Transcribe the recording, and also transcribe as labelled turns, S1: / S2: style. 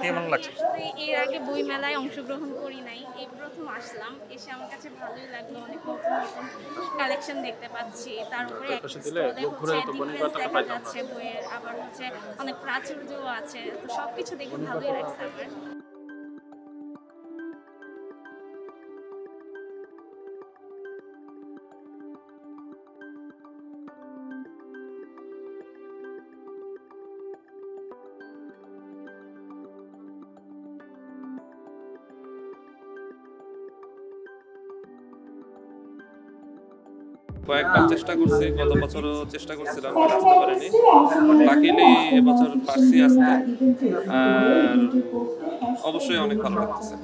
S1: কেমন লাগছে?
S2: আসলে এর আগে বই মেলায় অংশগ্রহণ করি নাই। এই প্রথম আসলাম। এসে আমার কাছে ভালোই লাগলো। অনেক নতুন, নতুন কালেকশন দেখতে পাচ্ছি। তার উপরে একটা স্টলে হচ্ছে ডিফারেন্স দেখা যাচ্ছে বইয়ের। আবার হচ্ছে অনেক প্রাচুর্যও আছে। তো সবকিছু দেখে ভালোই লাগছে আমার।
S1: কয়েকবার চেষ্টা করছি, গত বছরও চেষ্টা করছিলাম, আসতে পারিনি। লাকিলি এবছর পারছি আসতে। আর অবশ্যই অনেক ভালো লাগতেছে।